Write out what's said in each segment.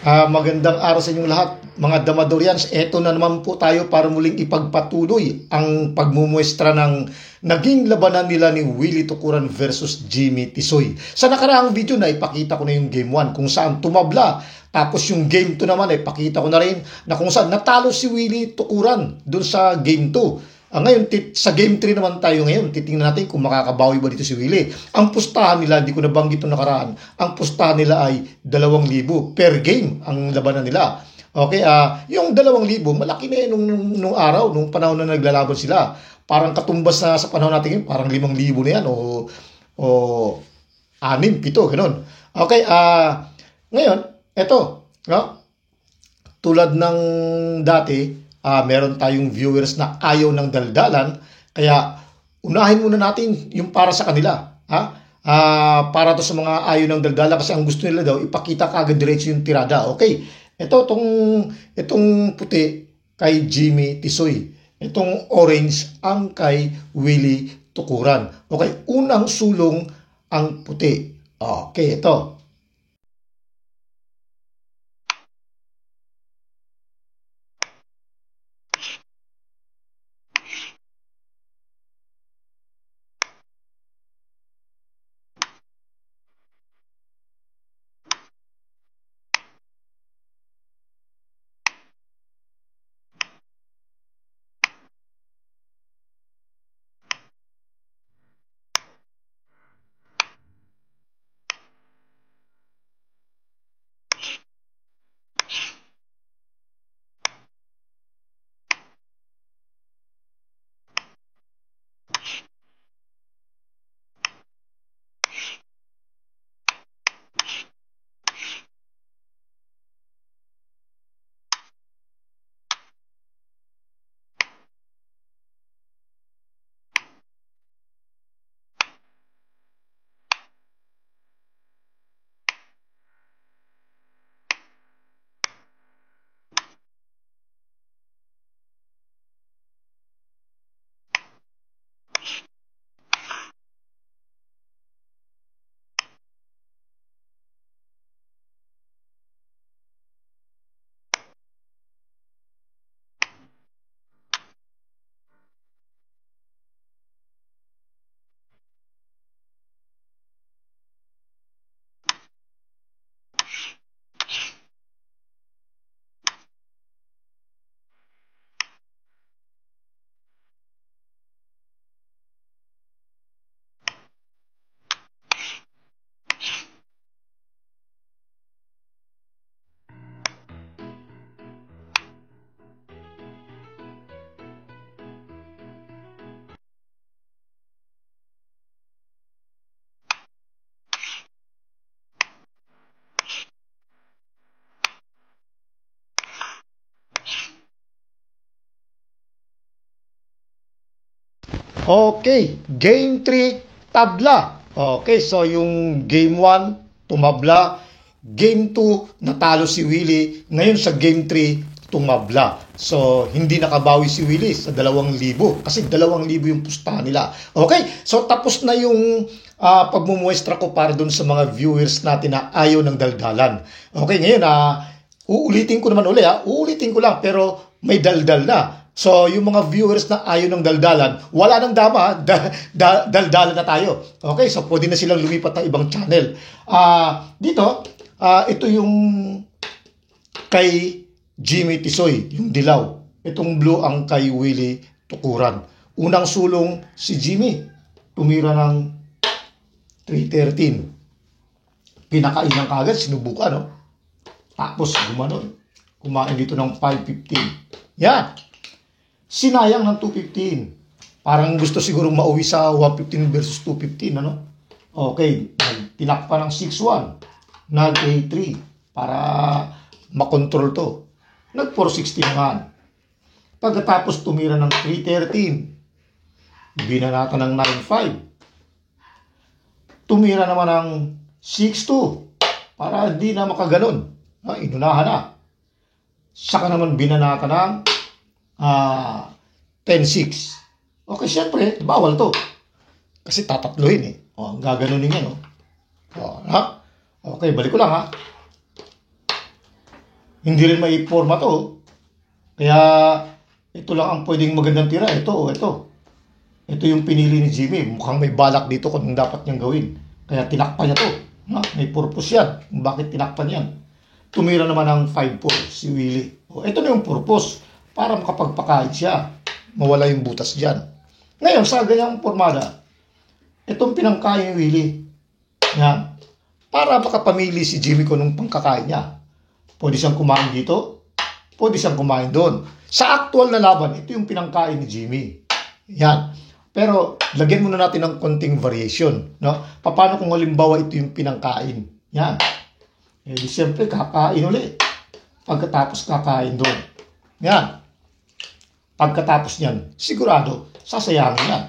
Magandang araw sa inyong lahat, mga Damadorians. Eto na naman po tayo para muling ipagpatuloy ang pagmumuestra ng naging labanan nila ni Willie Tukuran versus Jimmy Tisoy. Sa nakaraang video na ipakita ko na yung game 1 kung saan tumabla. Tapos yung game 2 naman ipakita ko na rin na kung saan natalo si Willie Tukuran dun sa game 2. Ngayon, sa game 3 naman tayo ngayon. Titingnan natin kung makakabawi ba dito si Willie. Ang pustahan nila, hindi ko nabanggit nung nakaraan, ang pustahan nila ay 2,000 per game ang labanan nila. Okay, yung 2,000, malaki na yun nung araw, nung panahon na naglalaban sila. Parang katumbas na sa panahon natin yun, parang 5,000 na yan o 6, 7, ganun. Okay, ngayon, eto, no? Tulad ng dati, meron tayong viewers na ayaw ng daldalan, kaya unahin muna natin yung para sa kanila. Para to sa mga ayaw ng daldalan kasi ang gusto nila daw, ipakita kagad diretso yung tirada. Okay, itong puti kay Jimmy Tisoy. Itong orange ang kay Willie Tukuran. Okay, unang sulong ang puti. Okay, ito. Okay, game 3, tabla. Okay, so yung game 1, tumabla. Game 2, natalo si Willie. Ngayon sa game 3, tumabla. So, hindi nakabawi si Willie sa 2,000. Kasi 2,000 yung pustahan nila. Okay, so tapos na yung pagmumuestra ko para dun sa mga viewers natin na ayaw ng daldalan. Okay, ngayon, uulitin ko naman uulitin ko lang, pero may daldal na. So, yung mga viewers na ayaw ng daldalan, wala nang dama, daldalan na tayo. Okay, so pwede na silang lumipat ng ibang channel. Dito, ito yung kay Jimmy Tisoy, yung dilaw. Itong blue ang kay Willie Tukuran. Unang sulong si Jimmy, tumira ng 313. Pinakainan kagad, sinubukan, no? Tapos gumanon. Kumain dito ng 515. Yan. Sinayang ng 215. Parang gusto siguro mauwi sa 115 versus 215, ano? Okay, tinakpa ng 6-1. Nag-A3 para makontrol to. Nag-460 naman. Pagkatapos tumira ng 313. Binanata ng 9-5. Tumira naman ng 6-2 para di na makaganon. Inunahan na. Saka naman binanata ng 10-6. Okay, syempre, bawal to. Kasi tatatluhin eh. Gaganunin yan, no? Okay, balik ko lang, Hindi rin maiporma to. Kaya ito lang ang pwedeng magandang tira. Ito, ito. Ito yung pinili ni Jimmy. Mukhang may balak dito kung anong dapat niyang gawin. Kaya tinakpan niya to. May purpose yan. Kung bakit tinakpan yan. Tumira naman ang 5-4 si Willie. Ito na yung purpose. Para makapagpakain siya. Mawala yung butas dyan. Ngayon, sa ganyang formada, itong pinangkain ni Willie. Yan. Para makapamili si Jimmy kung anong pangkakain niya. Pwede siyang kumain dito. Pwede siyang kumain doon. Sa actual na laban, ito yung pinangkain ni Jimmy. Yan. Pero, lagyan muna natin ng konting variation. No? Paano kung halimbawa ito yung pinangkain? Yan. Di siyempre, kakain ulit. Pagkatapos kakain doon. Yan. Pagkatapos niyan, sigurado, sasayangin yan.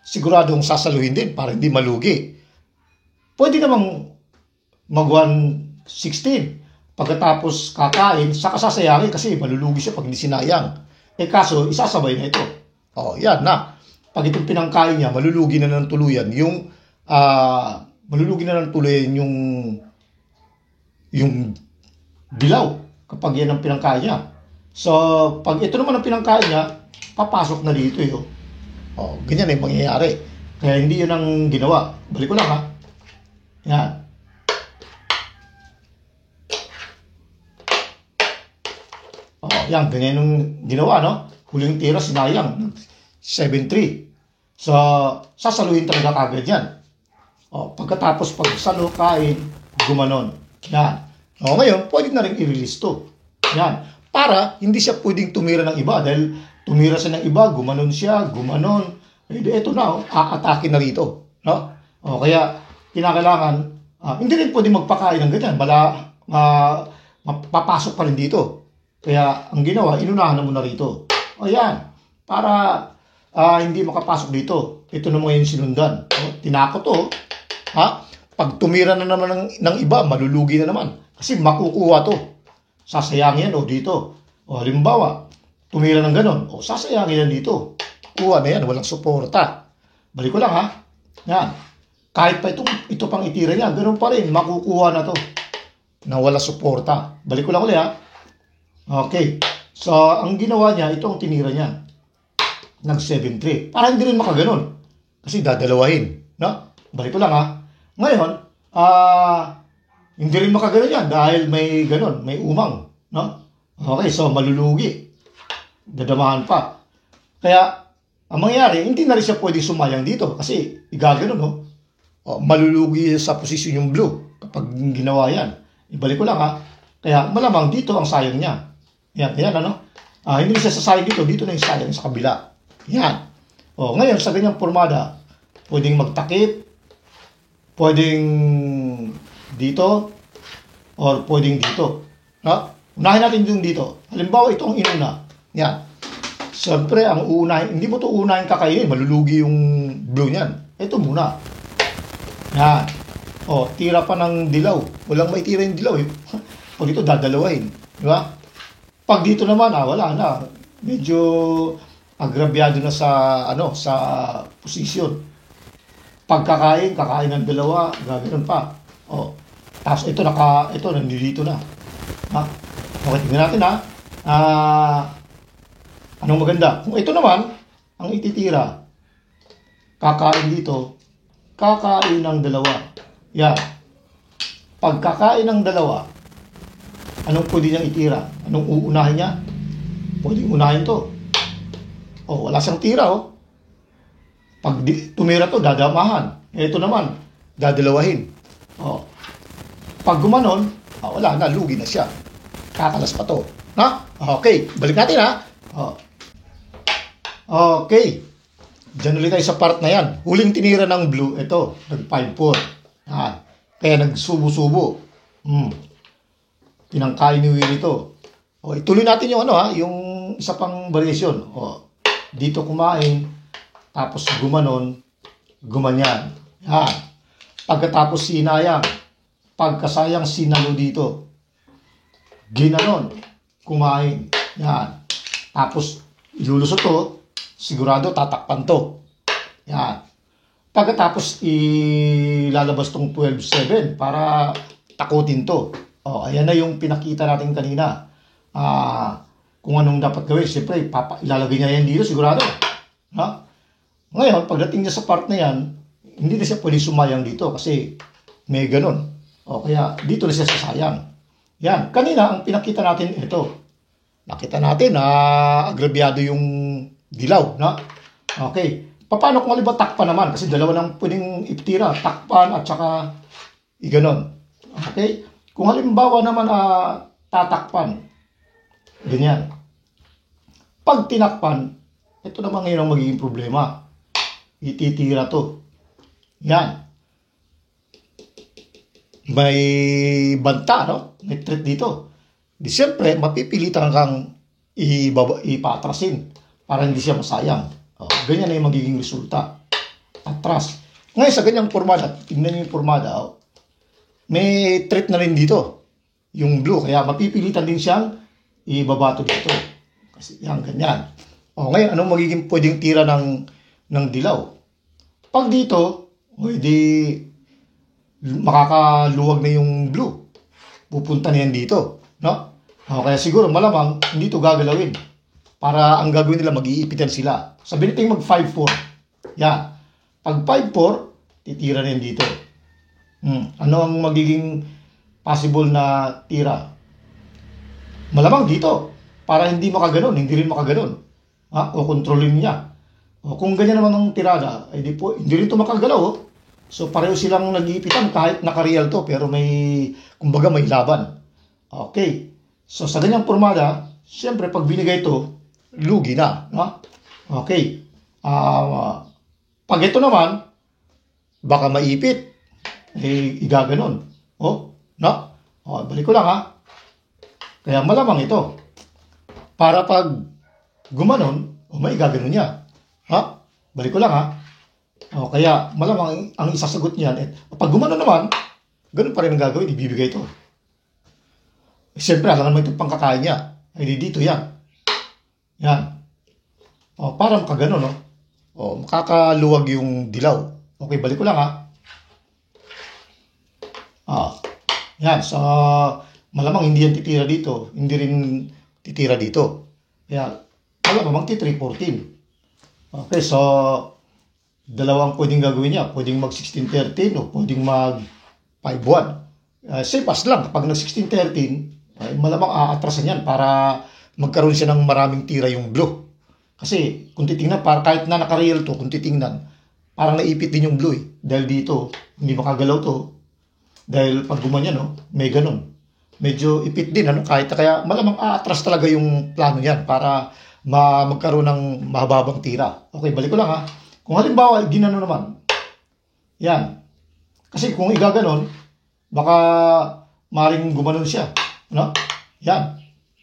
Siguradong sasaluhin din para hindi malugi. Pwede namang mag-116. Pagkatapos kakain, saka sasayangin kasi malulugi siya pag hindi sinayang. Kaso, isasabay na ito. Yan na. Pag itong pinangkain niya, malulugi na ng tuluyan yung dilaw kapag yan ang pinangkain niya. So, pag ito naman ang pinangkain niya, papasok na dito yun. Ganyan yung mangyayari. Kaya hindi yun ang ginawa. Balik ko lang ha. Yan. Yan, ganyan yung ginawa, no? Huling tira, sinayang. 7-3. So, sasaluhin talaga kagad yan. Pagkatapos pagsalo, kain, gumanon. Yan. Ngayon, pwede na rin i-release to. Yan. Para hindi siya pwedeng tumira ng iba. Dahil tumira siya ng iba, gumanon siya, gumanon. Ito na, aatake na rito. No? Kaya, kinakailangan, hindi rin pwedeng magpakain ng ganyan. Papasok pa rin dito. Kaya, ang ginawa, inunahan na muna rito. Yan. Para hindi makapasok dito. Ito naman yung sinundan. Tinakot to. Pag tumira na naman ng iba, malulugi na naman. Kasi makukuha to. Sasayangin yan dito. Halimbawa, tumira ng ganon. Sasayangin yan dito. Kuha na yan, walang suporta. Balik ko lang ha. Yan. Kahit pa ito pang itira niya, ganon pa rin. Makukuha na to. Na wala suporta. Balik ko lang ulit ha. Okay. So, ang ginawa niya, ito ang tinira niya. Nag 7-3. Para hindi rin makaganon. Kasi dadalawahin. No? Balik ko lang ha. Ngayon, hindi rin makaganon yan dahil may ganon, may umang. No? Okay, so malulugi. Dadamahan pa. Kaya, ang mangyayari, hindi na rin siya pwede sumayang dito kasi igaganon, no? Malulugi sa posisyon yung blue kapag ginawa yan. Ibalik ko lang ha. Kaya malamang dito ang sayang niya. Yan, ano? Hindi siya sasayang dito na yung sayang sa kabila. Yan. Ngayon, sa ganyang formada, pwedeng magtakip, pwedeng dito, or pwedeng dito. No? Unahin natin yung dito. Halimbawa, ito ang inuna. Yan. Siyempre, ang uunahin, hindi mo ito unahin kakainin, malulugi yung blue niyan. Ito muna. Yan. Tira pa ng dilaw. Walang maitira yung dilaw. Pag ito, dadalawahin. Di ba? Pag dito naman, wala na. Medyo agrabyado na sa posisyon. Pagkakain, kakain ng dalawa, gagawin pa. Tapos ito nandito na. Okay, tingnan natin ha. Anong maganda? Kung ito naman, ang ititira, kakain dito, kakain ng dalawa. Yan. Pagkakain ng dalawa, anong pwede niyang itira? Anong uunahin niya? Pwede unahin to. Wala siyang tira, Pag tumira to, dadamahan. Ito naman, dadalawahin. Pag gumanon, wala na, lugi na siya. Kakalas pa to. Okay, balik natin ha. Okay. Diyan ulit tayo sa part na yan. Huling tinira ng blue, ito, nag-5-4. Kaya nagsubo-subo. Pinangkain ni Willie to. Ituloy natin yung yung isa pang variation. Dito kumain, tapos gumanon, gumanyan. Yan. Pagkatapos sinayang, pagkasayang sinalo dito. Ginanon, kumain. Yan. Tapos ilulusot to, sigurado tatakpan to. Yan. Pagkatapos ilalabas tong 12-7 para takutin to. Ayan na yung pinakita natin kanina. Kung anong dapat gawin. Siyempre, ilalagay niya yan dito, sigurado. Ha? Ngayon, pagdating niya sa part na yan, hindi na siya pwede sumayang dito kasi may ganun. Kaya dito na siya sasayang. Yan. Kanina, ang pinakita natin, ito. Nakita natin na agrabyado yung dilaw. Na? Okay. Paano kung halimbawa takpan naman? Kasi dalawa nang pwedeng itira. Takpan at saka iganon. Okay? Kung halimbawa naman tatakpan, ganyan. Pag tinakpan, ito naman ngayon ang magiging problema. Ititira to. Yan. May banta, no? May threat dito. Di siyempre, mapipilitan kang ipatrasin para hindi siya masayang. Ganyan na yung magiging resulta. Atras. Ngayon sa ganyang formada, tingnan niyo yung formada, may threat na rin dito. Yung blue, kaya mapipilitan din siyang ibabato dito. Kasi yan, ganyan. Ngayon, anong magiging pwedeng tira ng dilaw? Pag dito, di makakaluwag na yung blue. Pupunta na yan dito. No? Kaya siguro malamang hindi ito gagalawin. Para ang gagawin nila, mag-iipitan sila. Sabi natin mag 5-4. Yan. Pag 5-4, titira na yan dito. Ano ang magiging possible na tira? Malamang dito. Para hindi makaganon, hindi rin makaganon. O kontrolin niya. Kung ganyan naman ang tirada, hindi rin ito makagalaw. So pareho silang nag-iipitan kahit naka-real to, pero kumbaga may laban. Okay. So sa ganyang formada, siyempre pag binigay ito, lugi na. Okay. Pag ito naman, baka maipit. Igaganon. Balik ko lang Kaya malamang ito. Para pag gumanon, may igaganon niya. Balik ko lang kaya malamang ang isasagot niyan. Pag gumanon naman, ganun pa rin ang gagawin. Ibibigay ito. Siyempre, alangan mo ito pangkakain niya. Dito yan. Yan. Parang kaganon, makakaluwag yung dilaw. Okay, balik ko lang, yan. So, malamang hindi yan titira dito. Hindi rin titira dito. Kaya, malamang magti-3-14. Okay, so, dalawang pwedeng gagawin niya. Pwedeng mag 16-13 o pwedeng mag 5-1. Same as lang. Kapag nag 16-13, malamang aatrasan yan para magkaroon siya ng maraming tira yung blue. Kasi kung titingnan, kahit na naka-real to, kung titingnan, parang naipit din yung blue Dahil dito, hindi makagalaw to. Dahil pag gumanyan, may ganun. Medyo ipit din, kahit kaya malamang aatras talaga yung plano niyan para magkaroon ng mahababang tira. Okay, balik ko lang Kung halimbawa, ginano naman. Yan. Kasi kung igaganon, baka maring gumanon siya. Yan.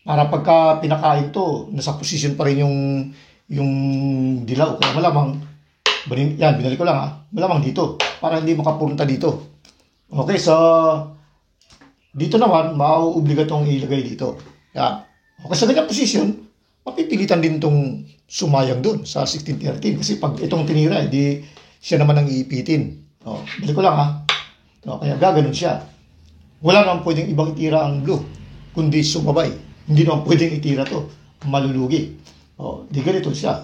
Para pagka pinakain to, nasa position pa rin yung dilaw. Kaya malamang, yan, binalik ko lang malamang dito. Para hindi makapunta dito. Okay, so, dito naman, mauobliga itong ilagay dito. Yan. Okay, sa ganyang position, mapipilitan din itong sumayang doon sa 16-13. Kasi pag itong tinira, di siya naman ang iipitin. Balik ko lang kaya gaganon siya. Wala naman pwedeng ibang itira ang blue, kundi sumabay. Hindi naman pwedeng itira to. Malulugi. Di ganito siya.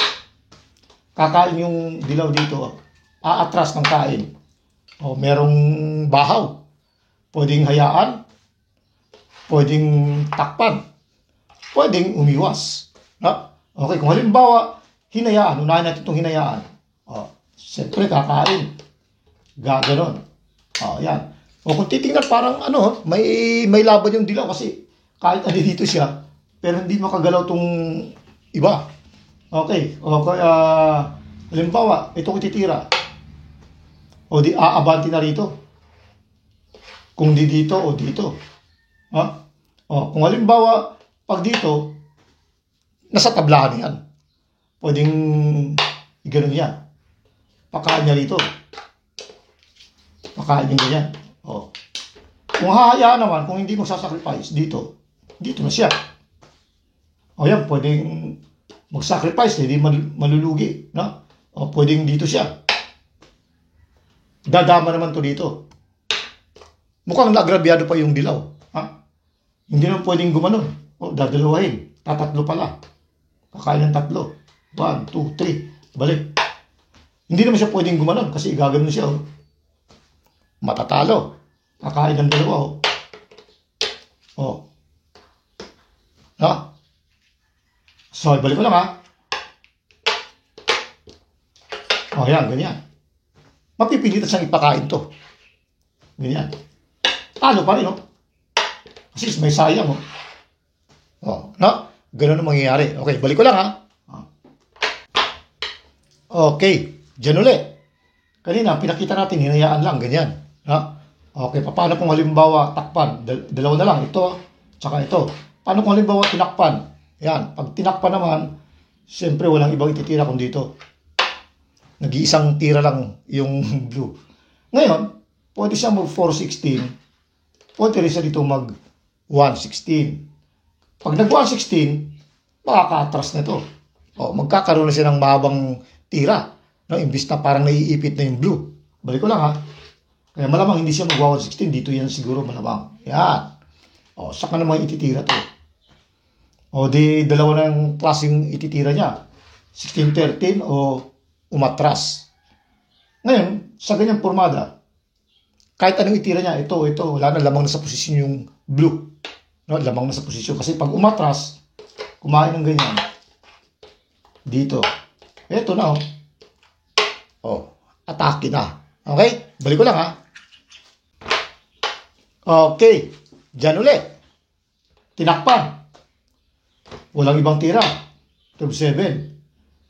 Kakain yung dilaw dito. Aatras ng kain. Merong bahaw. Pwedeng hayaan. Pwedeng takpan. Pwedeng umiwas. Okay, kung halimbawa, hinayaan. Unahin natin itong hinayaan. Siyempre, kakain. Gaganon. Yan. Kung titingnan, parang may laban yung dilaw kasi kahit dito siya, pero hindi makagalaw tong iba. Okay. Halimbawa, ito ko titira. Di aabanti na rito. Kung di dito o dito. Kung halimbawa, pag dito, nasa tablahan yan. Pwedeng gano'n yan. Pakain niya rito. Pakain niya ganyan. Kung hahayaan naman, kung hindi mo sasacrifice dito na siya. Yan, pwedeng mag-sacrifice, hindi malulugi. Pwedeng dito siya. Dadama naman to dito. Mukhang naagrabyado pa yung dilaw. Hindi naman pwedeng gumanon. O, dadalawahin. Tatatlo pala. Kakain ng tatlo. 1, 2, 3. Balik. Hindi naman siya pwedeng gumanon kasi gaganon siya. Oh. Matatalo. Kakain ng dalawa. Oh. Oh. Ha? So, ibalik ko lang ha. Oh, yan, ganyan. Mapipilitan siyang ipakain to. Ganyan. Talo pa rin, oh. Kasi may sayang, oh. Oh, no? Ganun ang mangyayari. Okay, balik ko lang, ha. Okay, dyan ulit. Kanina, pinakita natin, hinayaan lang, ganyan. Ha? Okay, paano kung halimbawa takpan? Dalawa na lang, ito, tsaka ito. Paano kung halimbawa tinakpan? Yan, pag tinakpan naman, siyempre walang ibang ititira kung dito. Nag-iisang tira lang yung blue. Ngayon, pwede siya mag 416. Pwede rin siya dito mag 116. Pag nag 116, makaka-atras na ito. O, magkakaroon na siya ng mahabang tira. No? Imbis na parang naiipit na yung blue. Balik ko lang ha. Kaya malamang hindi siya mag 116. Dito yan siguro malamang. Yan. O, saka naman ititira to. O, di dalawa ng klaseng ititira niya. 16-13 o umatras. Ngayon, sa ganyang formada, kahit anong itira niya, ito, wala na, lamang na sa posisyon yung blue. No, lamang na sa posisyon. Kasi pag umatras, kumain ng ganyan. Dito. Ito na, oh. Oh, atake na. Okay? Balik ko lang, ha. Okay. Diyan ulit. Tinakpan. Walang ibang tira. 12-7.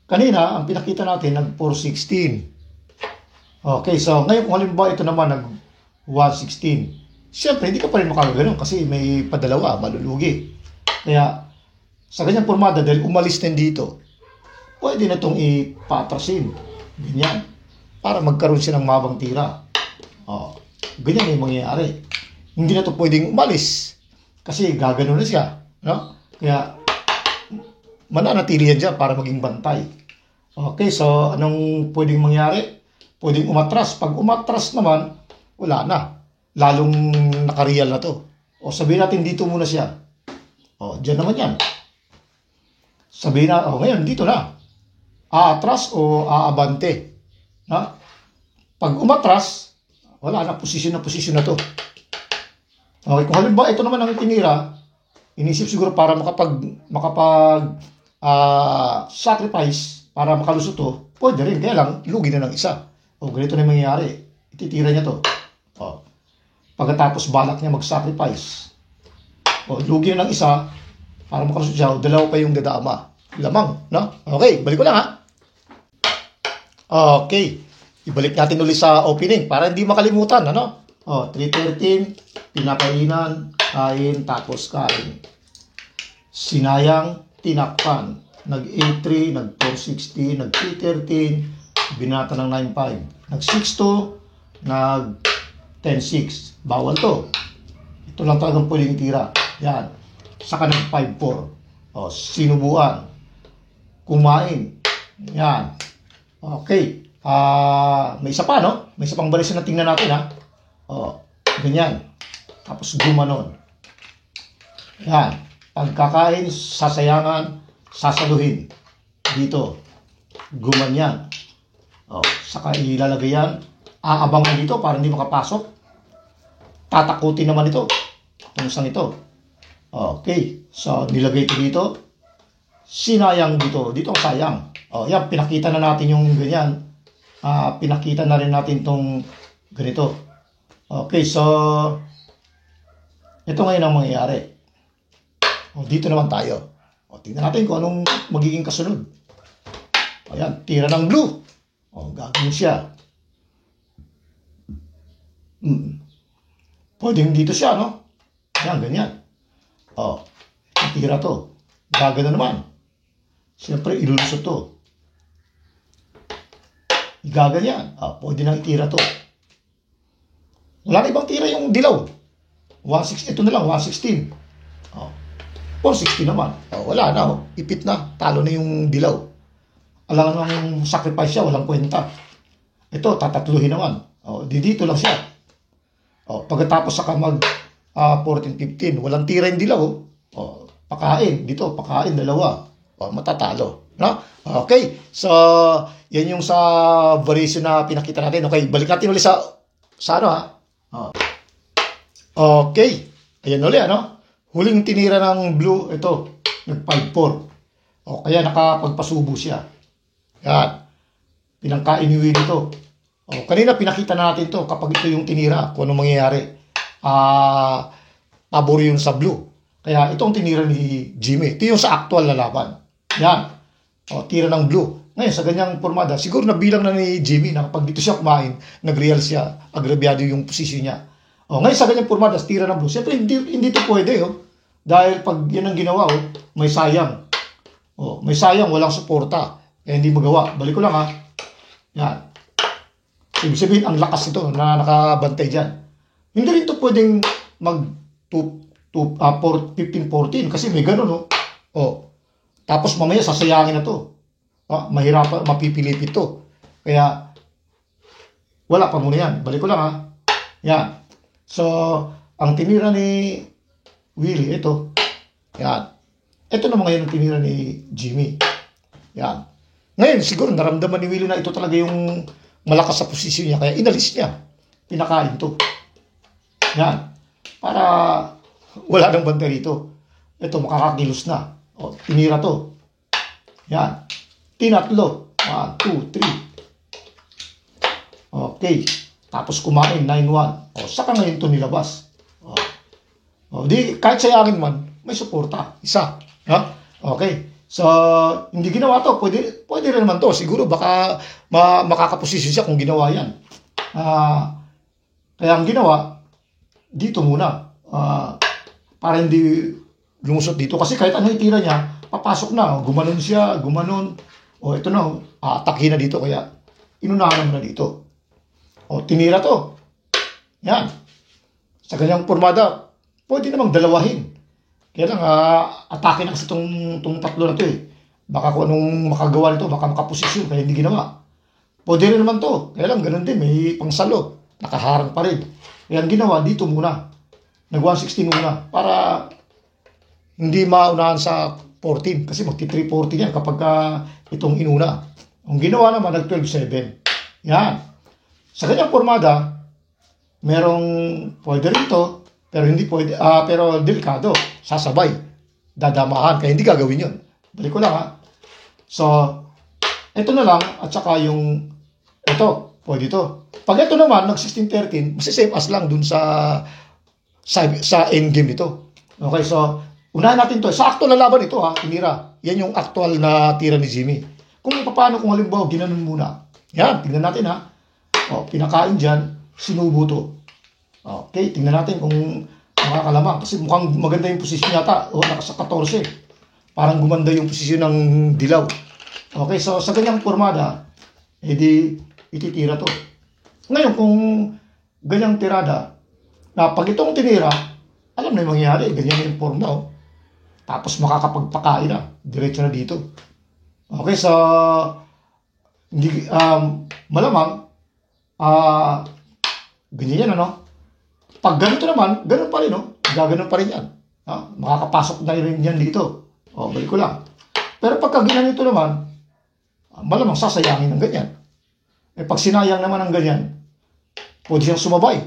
Kanina, ang pinakita natin, nag 416. Okay, so ngayon kung halimbawa ito naman nag 116. Siyempre, hindi ka pa rin makagano'n kasi may padalawa, malulugi. Kaya, sa ganyang formada, dahil umalis na dito, pwede na itong ipatrasin. Ganyan. Para magkaroon siya ng mabang tira. Oh, ganyan yung mangyayari. Hindi na ito pwedeng umalis. Kasi gaganon na siya. No? Kaya, mananatili yan dyan para maging bantay. Okay, so anong pwedeng mangyari? Pwedeng umatras. Pag umatras naman, wala na. Lalong nakareal na to. O sabihin natin dito muna siya. O, dyan naman yan. Sabihin na, o ngayon, dito na. Aatras o aabante. Ha? Pag umatras, wala na, posisyon na to. Okay, kung halimbawa ito naman ang tinira, inisip siguro para makapag sacrifice para makalusot to, pwede rin. Kaya lang, lugi na ng isa. O, ganito na yung mangyayari. Ititira niya to. O, pagkatapos balak niya mag-sacrifice. O, lugi na ng isa para makalusot siya. O, dalawa pa yung dadama. Lamang, no? Okay, balik ko lang ha. Okay. Ibalik natin ulit sa opening para hindi makalimutan, ano? O, 313, pinakainan, kain, tapos kain. Sinayang, tinakpan. Nag-A3, nag-460, nag-313, binata ng 9.5. Nag-6 to, nag-10.6. Bawal to. Ito lang talagang pwedeng tira. Yan. Saka nag-5.4. O, sinubuan. Kumain. Yan. Okay. May isa pa, no? May isa pang balis na tingnan natin, ha? O, ganyan. Tapos gumanon. Yan. Pagkakain, sasayangan, sasaluhin. Dito. Gumanyan. O, saka ilalagay yan. Aabangan dito para hindi makapasok. Tatakutin naman ito. Kung saan ito. Okay. So, nilagay ito dito. Sinayang dito. Dito ang sayang. O, yan. Pinakita na natin yung ganyan. Pinakita na rin natin tong ganito. Okay. So, ito ngayon ang mangyayari. O, dito naman tayo. O, tingnan natin kung anong magiging kasunod. Ayan, tira ng blue. O, gagawin siya. Pwedeng dito siya, no? Ayan, ganyan. O, tira to. Gagano naman. Siyempre, ilulusot to. Igaganyan. Pwede nang itira to. Wala na ibang tira yung dilaw. 116, ito na lang, 116. 460 naman. Wala na. Ipit na. Talo na yung dilaw. Alangan ng sacrifice siya. Walang kwenta. Ito, tatatluhin naman. Dito lang siya. Pagkatapos saka 14-15. Walang tira yung dilaw. Pakain. Dito, pakain, dalawa. Matatalo. No? Okay. So, yan yung sa variation na pinakita natin. Okay, balik natin ulit sa ano ha. Okay. Ayan ulit, ano? Huling tinira ng blue, ito, nag-5-4. Kaya nakapagpasubo siya. Yan. Pinangkain ni Willie ito. Kanina pinakita na natin to kapag ito yung tinira, kung ano mangyayari. Pabor yun sa blue. Kaya ito ang tinira ni Jimmy. Ito yung sa actual na laban. Yan. Tira ng blue. Ngayon, sa ganyang formada, siguro nabilang na ni Jimmy na kapag dito siya kumain, nag-real siya, agrabyado yung posisyon niya. Ngayon, sa ganyang formada, tira ng blue. Siyempre, hindi ito pwede. Dahil pag yan ang ginawa, may sayang. May sayang, walang suporta. Kaya hindi magawa. Balik ko lang ha. Yan. Ibig sabihin, ang lakas ito na nakabantay dyan. Hindi rin ito pwedeng mag 15-14 kasi may ganun. Tapos mamaya sasayangin na to. Mahirapan, mapipilipit to. Kaya, wala pa muna yan. Balik ko lang ha. Yan. So, ang tinira ni Willie, ito. Yan. Ito naman ngayon ang tinira ni Jimmy. Yan. Ngayon, siguro naramdaman ni Willie na ito talaga yung malakas sa posisyon niya. Kaya inalis niya. Pinakain to. Yan. Para wala nang banta rito. Ito, makakakilos na. Tinira to. Yan. Tinatlo. 1, 2, 3. Okay. Tapos kumain, 9-1. Saka ngayon ito nilabas. Di, kahit sayangin man, may suporta. Isa. Okay. So, hindi ginawa to. Pwede rin naman to. Siguro baka makakaposisyon siya kung ginawa yan. Kaya ang ginawa, dito muna. Para hindi lumusot dito. Kasi kahit ano itira niya, papasok na. Gumanon siya, gumanon. Ito na. Atake na dito. Kaya, inunahan naman na dito. Tinira to. Yan. Sa ganyang formada, pwede namang dalawahin. Kaya lang, atake na kasi itong tatlo na to eh. Baka kung anong makagawa nito, baka makaposisyon, kaya hindi ginawa. Pwede rin naman to. Kaya lang, ganun din, may pangsalo. Nakaharang pa rin. Kaya ang ginawa, dito muna. Nag-116 muna. Para hindi maunahan sa 14. Kasi magti-3-14 yan kapag itong inuna. Ang ginawa naman, nag-12-7. Yan. Sa kanyang formada, merong pwede rin to, pero hindi pwede, pero delikado, sasabay, dadamahan, kaya hindi gagawin yun. Balik ko lang ha. So, ito na lang, at saka yung, ito, pwede to. Pag ito naman, nag-16-13, masisave as lang dun sa endgame nito. Okay, so, unahin natin to. Sa actual na laban ito ha, tinira. Yan yung actual na tira ni Jimmy. Kung paano, kung halimbawa, ginanon muna. Yan, tingnan natin ha. Pinakain dyan, sinubo to. Okay, tingnan natin kung makakalamang. Kasi mukhang maganda yung posisyon yata. Nakasa 14. Parang gumanda yung posisyon ng dilaw. Okay, so sa ganyang formada, edi ititira to. Ngayon, kung ganyang tirada, na pag itong tinira, alam na yung mangyayari. Ganyan yung forma. Tapos makakapagpakain na. Diretso na dito. Okay, so hindi, malamang, ganyan yan, ano? Pag ganito naman, ganun pa rin, no? Gaganon pa rin yan. Makakapasok na rin yan dito. Balik ko lang. Pero pagka ginanito naman, malamang sasayangin ng ganyan. Pag sinayang naman ng ganyan, pwede siyang sumabay.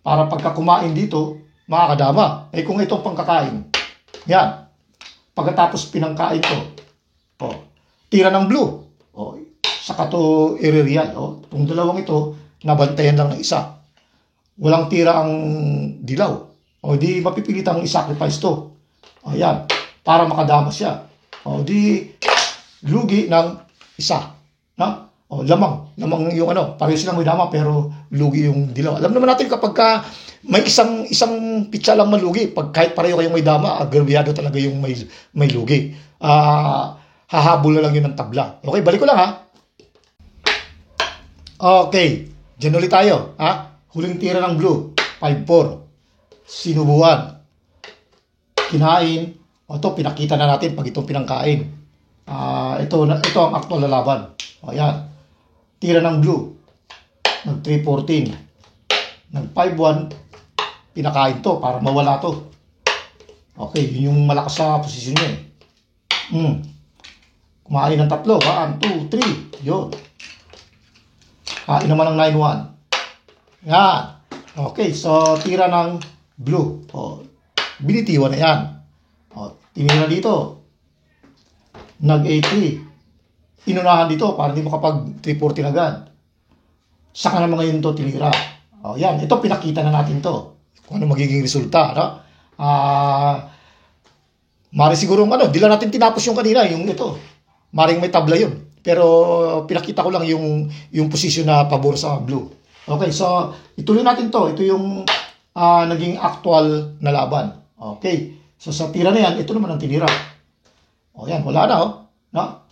Para pagka kumain dito, makakadama. Kung itong pangkakain, yan. Pagkatapos pinangkain to, tira ng blue. Saka to i-real. Itong dalawang ito, nabantayan lang ng isa. Walang tira ang dilaw. Di mapipilitang i-sacrifice to. Ayan. Para makadama siya. Di lugi ng isa. Lamang. Lamang yung ano. Pareho silang may dama pero lugi yung dilaw. Alam naman natin kapag may isang pitsa lang malugi, pag kahit pareho kayong may dama, agrabyado talaga yung may lugi. Hahabol na lang yun ng tabla. Okay, balik ko lang ha. Okay. Diyan ulit tayo. Huling tira ng blue. 5-4. Sinubuan. Kinain. Ito, pinakita na natin pag itong pinangkain. Ito ang aktual na laban. Ayan. Tira ng blue. Nag 3-14. Nag 5-1. pinakain to para mawala to. Okay, yun yung malakas sa posisyon niya eh. Kumain ng 3. 1, 2, 3. Yun. Kain naman ng 9-1. Yan. Okay, so tira ng blue. Binitiwan na yan. Tinira dito. Nag-A3. Inunahan dito para hindi makapag 314 agad. Saka naman ngayon to tinira. Yan. Ito pinakita na natin to. Kung ano magiging resulta. No? Mari siguro di lang natin tinapos yung kanina. Yung ito. Maring may tabla yun. Pero pinakita ko lang yung posisyon na pabor sa blue. Okay, so ituloy natin to. Ito yung naging actual na laban. Okay, so sa tira na yan, ito naman ang tinira. Yan, wala na na?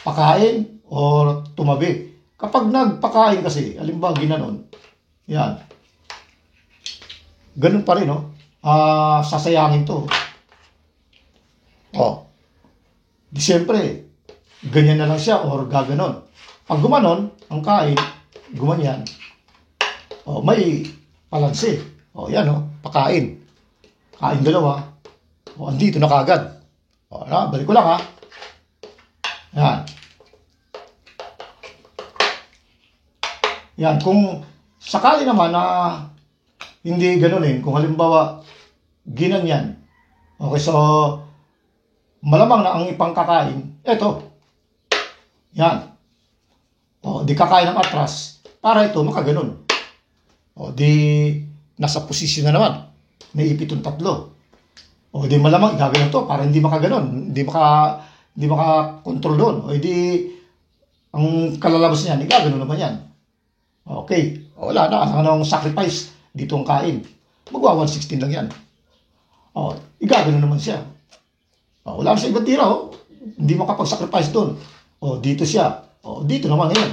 Pakain or tumabi. Kapag nagpakain kasi, halimbawa ginanon, yan. Ganun pa rin, sasayangin to. Di siyempre, ganyan na lang siya or gaganon. Pag gumanon, ang kain, gumanyan. May palanse. Yan, pakain. Kain 2. Andito na kagad. Balik ko lang, Yan. Yan, kung sakali naman na hindi ganonin, kung halimbawa ginanyan. Okay, so malamang na ang ipangkakain, eto. Yan. Di kakain ng atras para ito makaganon. Di nasa posisyon na naman. May ipit yung 3. Di malamang gagawin to para hindi makaganon. Hindi makakontrol doon. Di ang kalalabas niyan, gagawin naman yan. Okay. Wala na. Anong sacrifice dito ang kain. Magwa 116 lang yan. Gagawin naman siya. Wala sa ibang tira. Hindi makapag-sacrifice doon. Dito siya. Dito naman ngayon.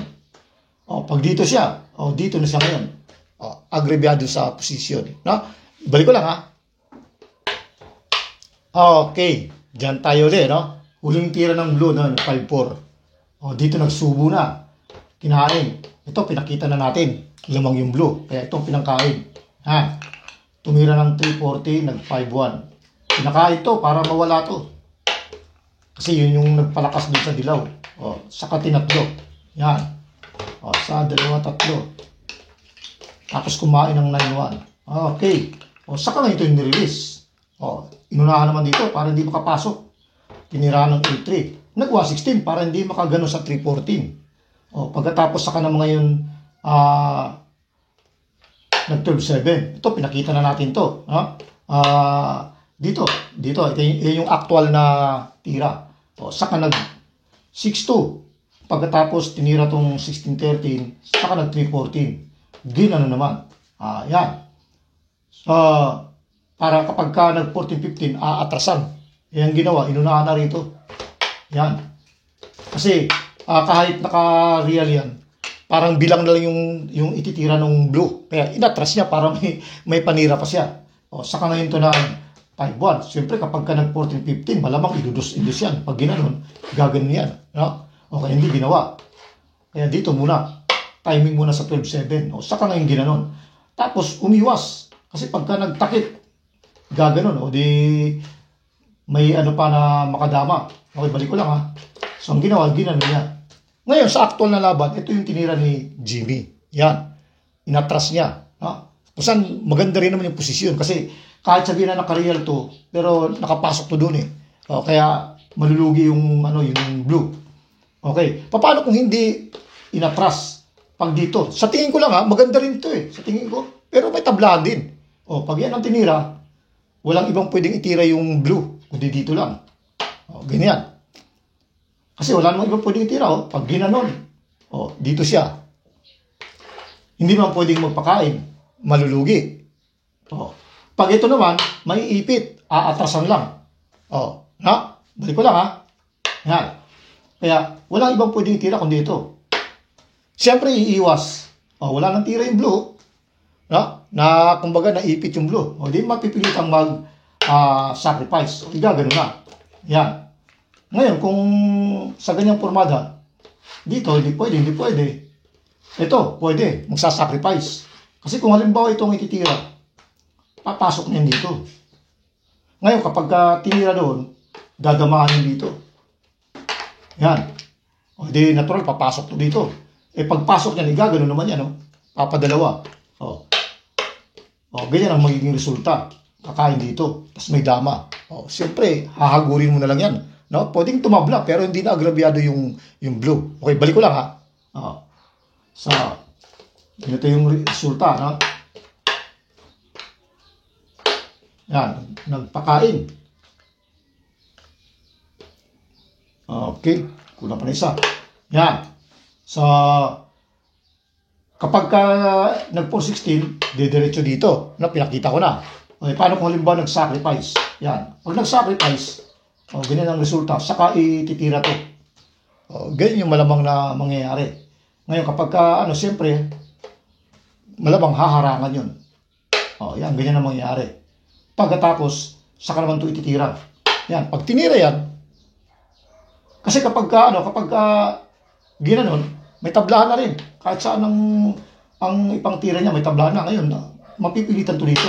Pag dito siya. Dito na siya ngayon. Agrebyado sa posisyon. No? Balik ko lang Okay. Diyan tayo ulit. No? Huling tira ng blue na 5-4. Dito nagsubo na. Kinain. Ito pinakita na natin. Lamang yung blue. Kaya itong pinangkain. Tumira ng 340. Nag-5-1. Pinakain to para mawala to. Kasi yun yung nagpalakas dito sa dilaw. Saka tinatlo. Yan. Sa 2, 3. Tapos kumain ng 9-1. Okay. Saka nga ito yung nirelease. Inunahan naman dito para hindi makapasok. Tinira ng 8-3. Nag-116 para hindi makagano sa 314. Pagkatapos saka naman ngayon nag-12-7. Ito, pinakita na natin to. Dito. Ito yung actual na tira. Saka nag-6-2. Pagkatapos tinira tong 16-13. Saka nag-314. Ginano naman. Yan. Para kapag ka nag-14-15, atrasan. Yan ginawa, inunahan na rito. Yan. Kasi kahit naka-real yan, parang bilang na lang yung ititira ng blue. Kaya inatras niya para may panira pa siya. Saka ngayon to na 5-1. Siyempre kapag ka nag-14-15, malamang idudus yan. Pag ginanon, gaganon yan. No? Okay, hindi ginawa. Kaya dito muna. Timing muna sa 12-7. Saka ngayon ginanon. Tapos umiwas. Kasi pagka nagtakip, gaganon. Di may pa na makadama. Okay, balik ko lang So ang ginawa, ginanon niya. Ngayon sa actual na laban, ito yung tinira ni Jimmy. Yan. Inatras niya. Kusan maganda rin naman yung posisyon. Kasi kahit sabihin na naka-real to, pero nakapasok to doon kaya malulugi yung blue. Okay. Paano kung hindi inatras? Pag dito, sa tingin ko lang maganda rin to sa tingin ko. Pero may tablahan din. Pag yan ang tinira, walang ibang pwedeng itira yung blue, kundi dito lang. Ganyan. Kasi wala namang ibang pwedeng itira. Pag ginanon, dito siya. Hindi man pwedeng magpakain, malulugi. Pag ito naman, may ipit, aatrasan lang. Balik ko lang Yan. Kaya, walang ibang pwedeng itira kundi ito. Siyempre, iiwas. Wala nang tira yung blue. Na kumbaga, naipit yung blue. Di mapipilitang mag-sacrifice. Gano'n na. Yan. Ngayon, kung sa ganyang formada, dito, hindi pwede. Ito, pwede. Magsasacrifice. Kasi kung halimbawa itong ititira, papasok na yan dito. Ngayon, kapag tinira doon, dadamaan yun dito. Yan. O di natural, papasok to dito. Pagpasok niyan, igagano naman yan, no? Papadalawa. Ganyan ang magiging resulta. Kakain dito. Tapos may dama. Siyempre, hahagurin mo na lang yan. No? Pwedeng tumabla, pero hindi na agrabyado yung blue. Okay, balik ko lang ha. Ito yung resulta, no? Yan, nagpakain. Okay, kulang pa na isa. Yan. Kapag nag-416, didiretso dito. Pinakita ko na. Okay, paano kung halimbawa nag-sacrifice? Yan. Pag nag-sacrifice, ganyan ang resulta. Saka ititira to. Ganyan yung malamang na mangyayari. Ngayon, kapag siyempre, malamang haharangan yun. Yan, ganyan ang mangyayari. Pagkatapos, saka naman ito ititira. Yan, pag tinira yan, kasi kapag ginanon, may tablahan na rin. Kahit saan ang ipang tira niya, may tablahan na. Ngayon, mapipilitan to dito.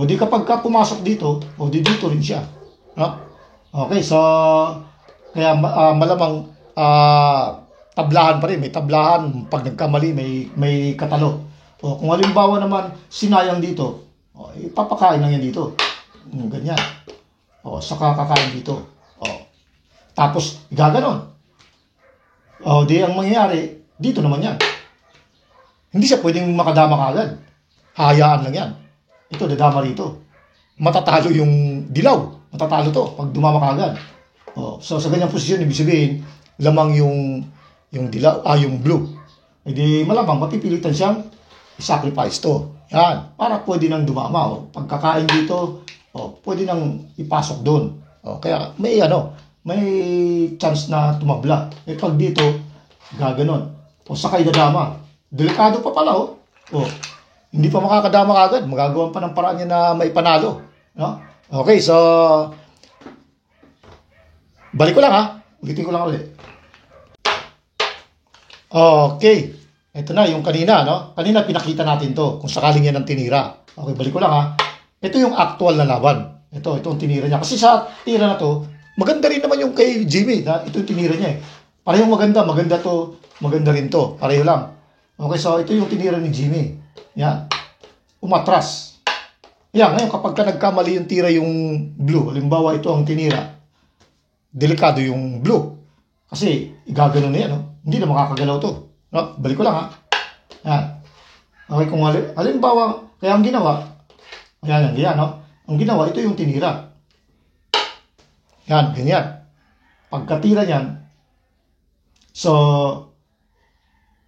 Di kapag pumasok dito, di dito rin siya. Okay, so, kaya malamang tablahan pa rin. May tablahan. Pag nagkamali, may katalo. Kung halimbawa naman, sinayang dito, ipapakain lang yan dito. Ganyan. Saka kakain dito. Tapos, gaganon. Di ang mangyayari, dito naman yan. Hindi siya pwedeng makadama kagad. Hayaan lang yan. Ito, dadama rito. Matatalo yung dilaw. Matatalo to pag dumama kagad. So, sa ganyang posisyon, ibig sabihin, lamang yung dilaw, yung blue. Hindi malamang, mapipilitan siyang i-sacrifice to. Yan. Para pwede nang dumama. Pagkakain dito, pwede nang ipasok doon. Kaya may chance na tumabla. Pag dito, gaganon. Sakay dadama. Delikado pa pala, hindi pa makakadama kagad. Magagawan pa ng paraan niya na maipanalo. No? Okay, so, balik ko lang ha. Ulitin ko lang ulit. Okay. Ito na, yung kanina, no? Kanina pinakita natin to, kung sakaling yan ang tinira. Okay, balik ko lang ha. Ito yung actual na laban. Ito ang tinira niya. Kasi sa tira na to, maganda rin naman yung kay Jimmy. Ito yung tinira niya eh. Parehong maganda to, maganda rin to. Pareho lang. Okay, so ito yung tinira ni Jimmy. Yan. Umatras. Yan, ngayon kapag nagkamali yung tira yung blue, halimbawa ito ang tinira, delikado yung blue. Kasi igagano na yan, no? Hindi na makakagalaw to. No? Balik ko lang ha. Yan. Okay, kung halimbawa, kaya ang ginawa, yan, no? Ang ginawa, ito yung tinira. Yan, ganyan. Pagkatira niyan, so,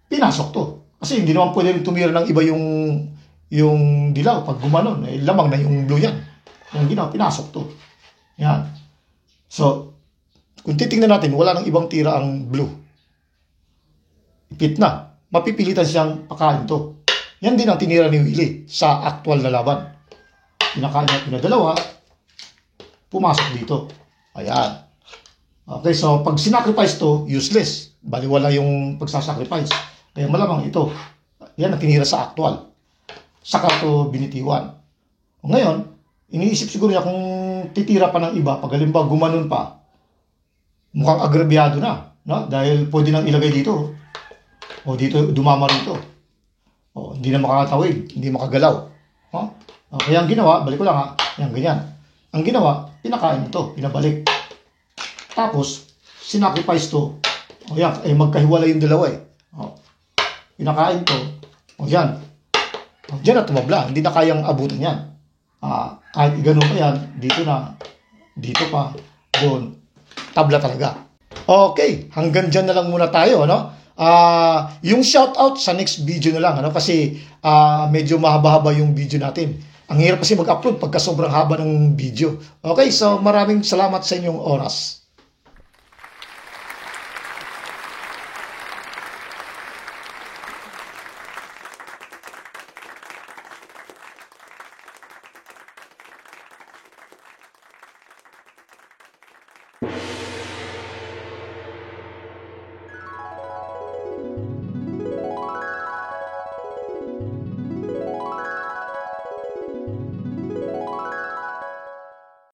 pinasok to. Kasi hindi naman pwede rin tumira ng iba yung dilaw. Pag gumanon, lamang na yung blue yan. Yung ginawa, pinasok to. Yan. So, kung titingnan natin, wala nang ibang tira ang blue. Ipit na. Mapipilitan siyang pakain to. Yan din ang tinira ni Willie sa actual na laban. Pinakain niya, pinadalawa, pumasok dito. Ayan. Okay, so pag sinacrifice to, useless. Baliwala yung pagsasacrifice. Kaya malamang ito. Yan ang tinira sa actual. Saka to binitiwan. Ngayon, iniisip siguro niya kung titira pa ng iba, pag halimbawa gumanon pa, mukhang agrabyado na. No? Dahil pwede nang ilagay dito. O dito, dumama rito. O, hindi na makakatawid, hindi makagalaw. Kaya ang ginawa, balik ko lang ha, yan, ganyan. Ang ginawa, pinakain ito, pinabalik. Tapos, sinacrifice to. O yan, magkahiwala yung dalawa eh. Pinakain to. O yan. O, dyan na tumabla, hindi na kayang abutin yan. Kahit gano'n pa yan, dito pa, doon, tabla talaga. Okay, hanggang dyan na lang muna tayo, no? Yung shoutout sa next video na lang, ano? Kasi medyo mahaba-haba yung video natin. Ang hirap kasi mag-upload pagka sobrang haba ng video. Okay, so maraming salamat sa inyong oras.